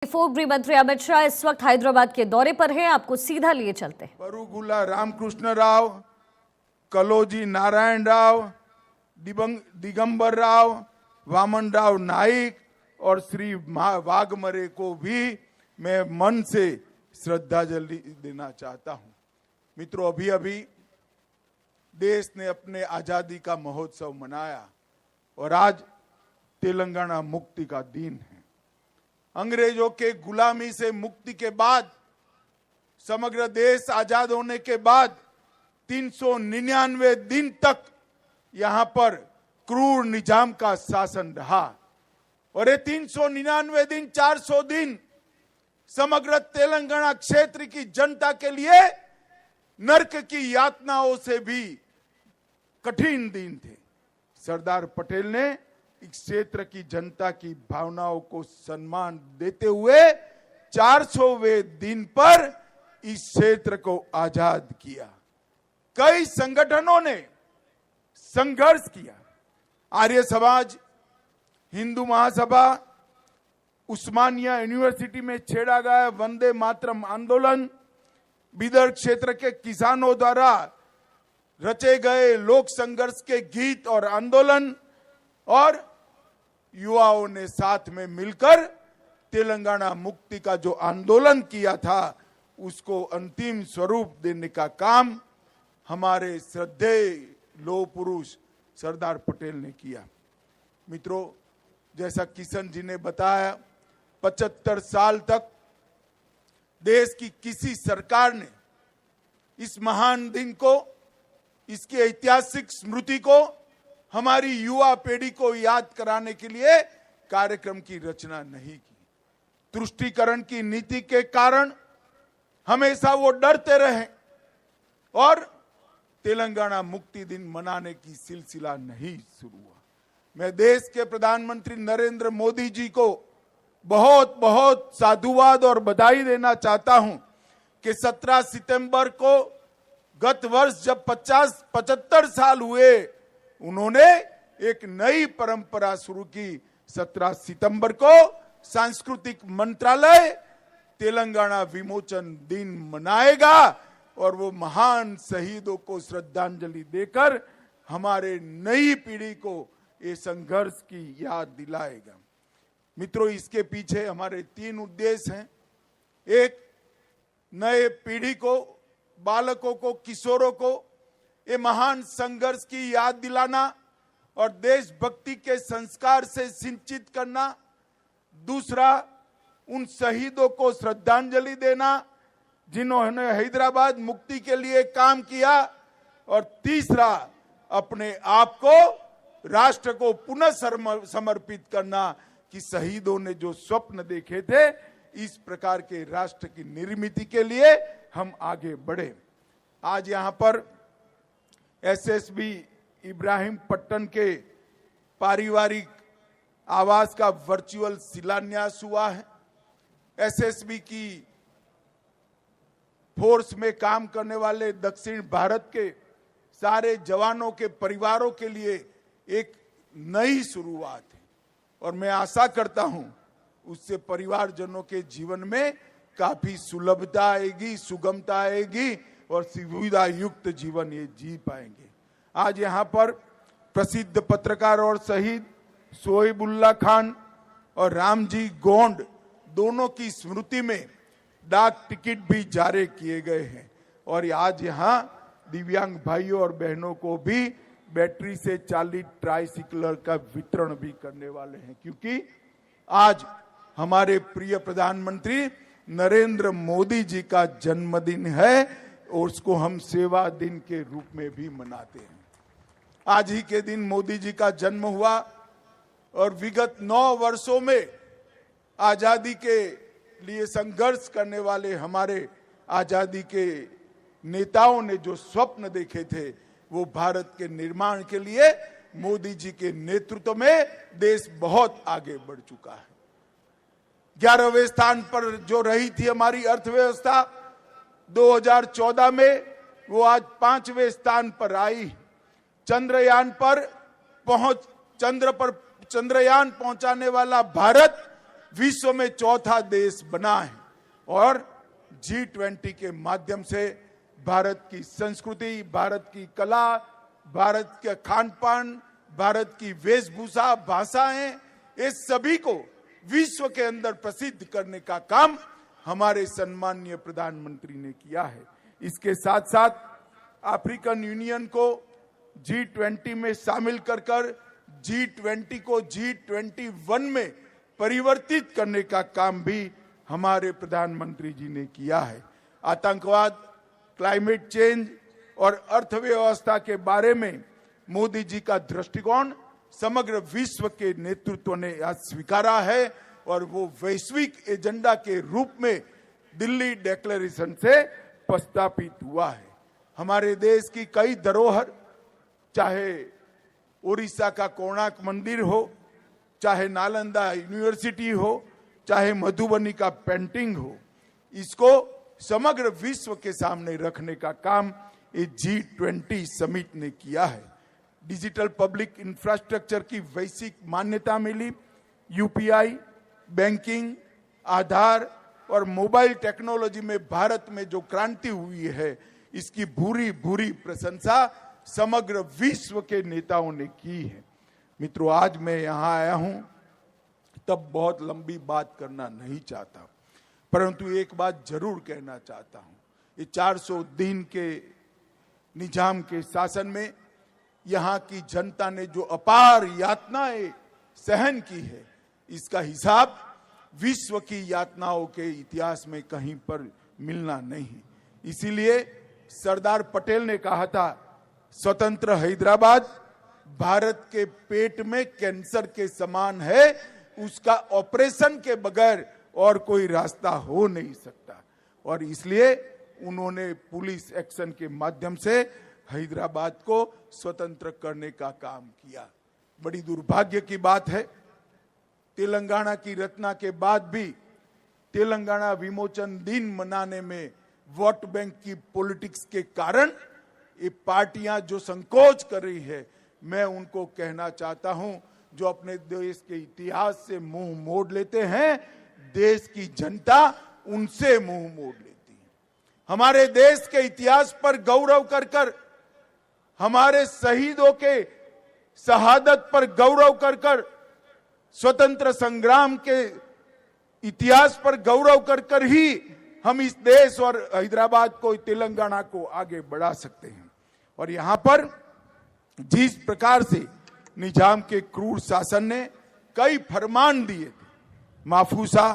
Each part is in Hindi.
गृह मंत्री अमित शाह इस वक्त हैदराबाद के दौरे पर हैं। आपको सीधा लिए चलते हैं। परुगुला रामकृष्ण राव, कलोजी नारायण राव, दिगंबर राव, वामन राव नाइक और श्री वाघमरे को भी मैं मन से श्रद्धांजलि देना चाहता हूं। मित्रों, अभी अभी देश ने अपने आजादी का महोत्सव मनाया और आज तेलंगाना मुक्ति का दिन है। अंग्रेजों के गुलामी से मुक्ति के बाद, समग्र देश आजाद होने के बाद 399 दिन तक यहां पर क्रूर निजाम का शासन रहा और ये 399 दिन, 400 दिन समग्र तेलंगाना क्षेत्र की जनता के लिए नरक की यातनाओं से भी कठिन दिन थे। सरदार पटेल ने इस क्षेत्र की जनता की भावनाओं को सम्मान देते हुए 400वें दिन पर इस क्षेत्र को आजाद किया। कई संगठनों ने संघर्ष किया। आर्य समाज, हिंदू महासभा, उस्मानिया यूनिवर्सिटी में छेड़ा गया वंदे मातरम आंदोलन, बीदर क्षेत्र के किसानों द्वारा रचे गए लोक संघर्ष के गीत और आंदोलन और युवाओं ने साथ में मिलकर तेलंगाना मुक्ति का जो आंदोलन किया था उसको अंतिम स्वरूप देने का काम हमारे श्रद्धेय लौह पुरुष सरदार पटेल ने किया। मित्रों, जैसा किशन जी ने बताया, 75 साल तक देश की किसी सरकार ने इस महान दिन को, इसकी ऐतिहासिक स्मृति को हमारी युवा पीढ़ी को याद कराने के लिए कार्यक्रम की रचना नहीं की। तुष्टीकरण की नीति के कारण हमेशा वो डरते रहे और तेलंगाना मुक्ति दिन मनाने की सिलसिला नहीं शुरू हुआ। मैं देश के प्रधानमंत्री नरेंद्र मोदी जी को बहुत बहुत साधुवाद और बधाई देना चाहता हूं कि 17 सितंबर को गत वर्ष जब 75 साल हुए, उन्होंने एक नई परंपरा शुरू की। 17 सितंबर को सांस्कृतिक मंत्रालय तेलंगाना विमोचन दिन मनाएगा और वो महान शहीदों को श्रद्धांजलि देकर हमारे नई पीढ़ी को ये संघर्ष की याद दिलाएगा। मित्रों, इसके पीछे हमारे 3 उद्देश्य हैं। एक, नए पीढ़ी को, बालकों को, किशोरों को ये महान संघर्ष की याद दिलाना और देशभक्ति के संस्कार से सिंचित करना। दूसरा, उन शहीदों को श्रद्धांजलि देना जिन्होंने हैदराबाद मुक्ति के लिए काम किया। और तीसरा, अपने आप को राष्ट्र को पुनः समर्पित करना कि शहीदों ने जो स्वप्न देखे थे, इस प्रकार के राष्ट्र की निर्मित के लिए हम आगे बढ़े। आज यहां पर एसएसबी इब्राहिम पट्टन के पारिवारिक आवास का वर्चुअल शिलान्यास हुआ है। एसएसबी की फोर्स में काम करने वाले दक्षिण भारत के सारे जवानों के परिवारों के लिए एक नई शुरुआत है और मैं आशा करता हूं उससे परिवारजनों के जीवन में काफी सुलभता आएगी, सुगमता आएगी और सुविधा युक्त जीवन ये जी पाएंगे। आज यहाँ पर प्रसिद्ध पत्रकार और शहीद शोएबुल्ला खान और रामजी गोंड दोनों की स्मृति में डाक टिकट भी जारी किए गए हैं और आज यहाँ दिव्यांग भाइयों और बहनों को भी बैटरी से चालित ट्राइसिकलर का वितरण भी करने वाले हैं, क्योंकि आज हमारे प्रिय प्रधानमंत्री नरेंद्र मोदी जी का जन्मदिन है और उसको हम सेवा दिन के रूप में भी मनाते हैं। आज ही के दिन मोदी जी का जन्म हुआ और विगत 9 वर्षों में आजादी के लिए संघर्ष करने वाले हमारे आजादी के नेताओं ने जो स्वप्न देखे थे, वो भारत के निर्माण के लिए मोदी जी के नेतृत्व में देश बहुत आगे बढ़ चुका है। 11वें स्थान पर जो रही थी हमारी अर्थव्यवस्था 2014 में, वो आज 5वें स्थान पर आई। चंद्रयान पहुंचाने वाला भारत विश्व में चौथा देश बना है और G20 के माध्यम से भारत की संस्कृति, भारत की कला, भारत के खान-पान, भारत की वेशभूषा, भाषाएं, ये सभी को विश्व के अंदर प्रसिद्ध करने का काम हमारे सम्माननीय प्रधानमंत्री ने किया है। इसके साथ साथ अफ्रीकन यूनियन को G20 में शामिल कर G20 को G21 में परिवर्तित करने का काम भी हमारे प्रधानमंत्री जी ने किया है। आतंकवाद, क्लाइमेट चेंज और अर्थव्यवस्था के बारे में मोदी जी का दृष्टिकोण समग्र विश्व के नेतृत्व ने आज स्वीकारा है और वो वैश्विक एजेंडा के रूप में दिल्ली डिक्लेरेशन से प्रस्तापित हुआ है। हमारे देश की कई धरोहर, चाहे उड़ीसा का कोणार्क मंदिर हो, चाहे नालंदा यूनिवर्सिटी हो, चाहे मधुबनी का पेंटिंग हो, इसको समग्र विश्व के सामने रखने का काम ये G20 समिट ने किया है। डिजिटल पब्लिक इंफ्रास्ट्रक्चर की वैश्विक मान्यता मिली। यूपीआई, बैंकिंग, आधार और मोबाइल टेक्नोलॉजी में भारत में जो क्रांति हुई है, इसकी भूरी भूरी प्रशंसा समग्र विश्व के नेताओं ने की है। मित्रों, आज मैं यहां आया हूं तब बहुत लंबी बात करना नहीं चाहता, परंतु एक बात जरूर कहना चाहता हूं। ये 400 दिन के निजाम के शासन में यहाँ की जनता ने जो अपार यातनाएं सहन की है, इसका हिसाब विश्व की यातनाओं के इतिहास में कहीं पर मिलना नहीं। इसीलिए सरदार पटेल ने कहा था, स्वतंत्र हैदराबाद भारत के पेट में कैंसर के समान है, उसका ऑपरेशन के बगैर और कोई रास्ता हो नहीं सकता। और इसलिए उन्होंने पुलिस एक्शन के माध्यम से हैदराबाद को स्वतंत्र करने का काम किया। बड़ी दुर्भाग्य की बात है, तेलंगाना की रचना के बाद भी तेलंगाना विमोचन दिन मनाने में वोट बैंक की पॉलिटिक्स के कारण ये पार्टियां जो संकोच कर रही है, मैं उनको कहना चाहता हूं, जो अपने देश के इतिहास से मुंह मोड़ लेते हैं, देश की जनता उनसे मुंह मोड़ लेती है। हमारे देश के इतिहास पर गौरव कर हमारे शहीदों के शहादत पर गौरव कर स्वतंत्र संग्राम के इतिहास पर गौरव कर ही हम इस देश और हैदराबाद को, तेलंगाना को आगे बढ़ा सकते हैं। और यहां पर जिस प्रकार से निजाम के क्रूर शासन ने कई फरमान दिए थे, माफूसा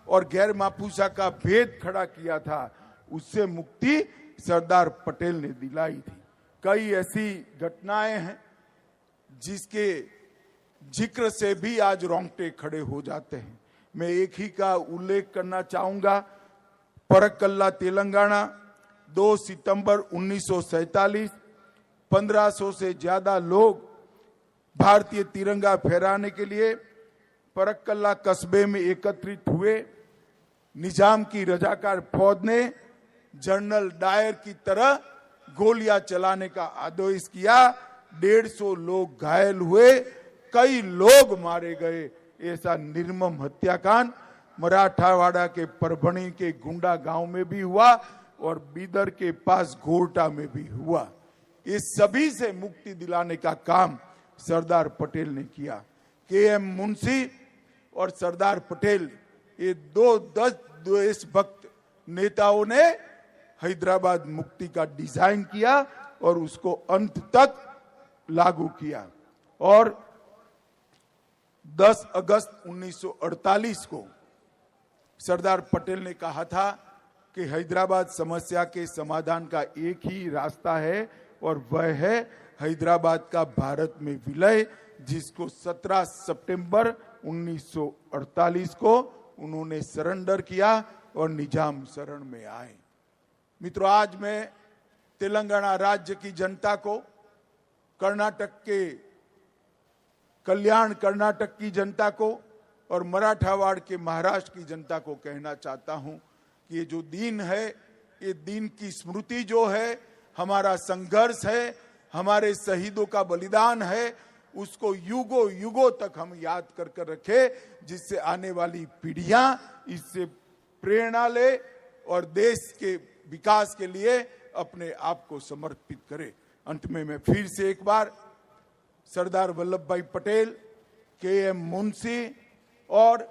और गैर माफूसा का भेद खड़ा किया था, उससे मुक्ति सरदार पटेल ने दिलाई थी। कई ऐसी घटनाएं हैं जिसके जिक्र से भी आज रोंगटे खड़े हो जाते हैं। मैं एक ही का उल्लेख करना चाहूंगा। परक्कल्ला तेलंगाना 2 सितंबर 1947, 1500 से ज्यादा लोग भारतीय तिरंगा फहराने के लिए परक्कल्ला कस्बे में एकत्रित हुए। निजाम की रजाकार फौज ने जनरल डायर की तरह गोलियां चलाने का आदेश किया। 150 लोग घायल हुए, कई लोग मारे गए। ऐसा निर्मम हत्याकांड मराठावाड़ा के परभणी के गुंडा गांव में भी हुआ और बीदर के पास घोरटा में भी हुआ। इस सभी से मुक्ति दिलाने का काम सरदार पटेल ने किया। KM मुंशी और सरदार पटेल, ये दो देशभक्त नेताओं ने हैदराबाद मुक्ति का डिजाइन किया और उसको अंत तक लागू किया। और 10 अगस्त 1948 को सरदार पटेल ने कहा था कि हैदराबाद समस्या के समाधान का एक ही रास्ता है और वह है हैदराबाद का भारत में विलय, जिसको 17 सितंबर 1948 को उन्होंने सरेंडर किया और निजाम शरण में आए। मित्रों, आज मैं तेलंगाना राज्य की जनता को, कर्नाटक के कल्याण कर्नाटक की जनता को और मराठावाड़ के महाराष्ट्र की जनता को कहना चाहता हूं कि ये जो दिन है, ये दिन की स्मृति जो है, हमारा संघर्ष है, हमारे शहीदों का बलिदान है, उसको युगों युगों तक हम याद कर कर रखे, जिससे आने वाली पीढ़ियां इससे प्रेरणा ले और देश के विकास के लिए अपने आप को समर्पित करे। अंत में मैं फिर से एक बार सरदार वल्लभ भाई पटेल, के.एम. मुंशी और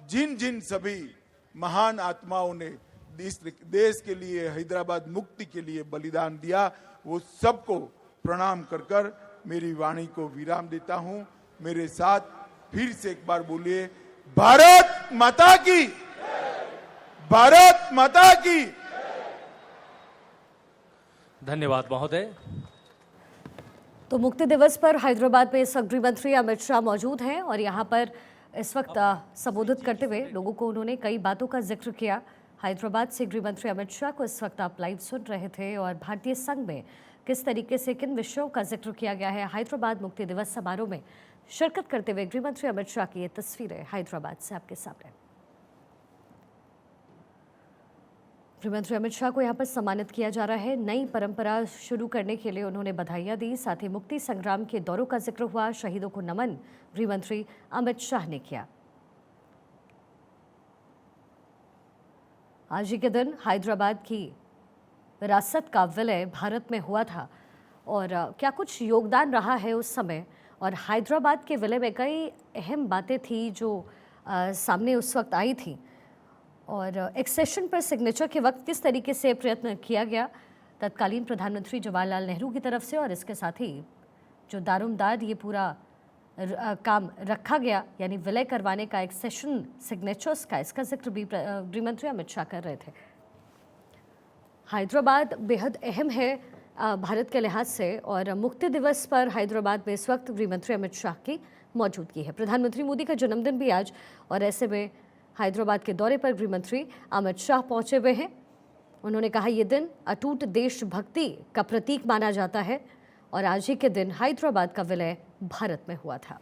जिन जिन सभी महान आत्माओं ने इस देश के लिए, हैदराबाद मुक्ति के लिए बलिदान दिया, वो सबको प्रणाम कर कर मेरी वाणी को विराम देता हूं। मेरे साथ फिर से एक बार बोलिए, भारत माता की, भारत माता की। धन्यवाद महोदय। तो मुक्ति दिवस पर हैदराबाद में इस वक्त गृह मंत्री अमित शाह मौजूद हैं और यहाँ पर इस वक्त संबोधित करते हुए लोगों को उन्होंने कई बातों का जिक्र किया। हैदराबाद से गृह मंत्री अमित शाह को इस वक्त आप लाइव सुन रहे थे और भारतीय संघ में किस तरीके से किन विषयों का जिक्र किया गया है हैदराबाद मुक्ति दिवस समारोह में शिरकत करते हुए गृह मंत्री अमित शाह की ये तस्वीरें हैदराबाद से आपके सामने। गृहमंत्री अमित शाह को यहाँ पर सम्मानित किया जा रहा है। नई परंपरा शुरू करने के लिए उन्होंने बधाइयां दी। साथ ही मुक्ति संग्राम के दौरों का जिक्र हुआ। शहीदों को नमन गृहमंत्री अमित शाह ने किया। आज ही के दिन हैदराबाद की विरासत का विलय भारत में हुआ था और क्या कुछ योगदान रहा है उस समय, और हैदराबाद के विलय में कई अहम बातें थी जो सामने उस वक्त आई थी, और एक्सेशन पर सिग्नेचर के वक्त किस तरीके से प्रयत्न किया गया तत्कालीन प्रधानमंत्री जवाहरलाल नेहरू की तरफ से, और इसके साथ ही जो दारोमदार ये पूरा काम रखा गया यानी विलय करवाने का, एक्सेशन सिग्नेचर्स का, इसका जिक्र भी गृह मंत्री अमित शाह कर रहे थे। हैदराबाद बेहद अहम है भारत के लिहाज से, और मुक्ति दिवस पर हैदराबाद में इस वक्त गृह मंत्री अमित शाह की मौजूदगी है। प्रधानमंत्री मोदी का जन्मदिन भी आज, और ऐसे में हैदराबाद के दौरे पर गृह मंत्री अमित शाह पहुंचे हुए हैं। उन्होंने कहा ये दिन अटूट देशभक्ति का प्रतीक माना जाता है और आज ही के दिन हैदराबाद का विलय भारत में हुआ था।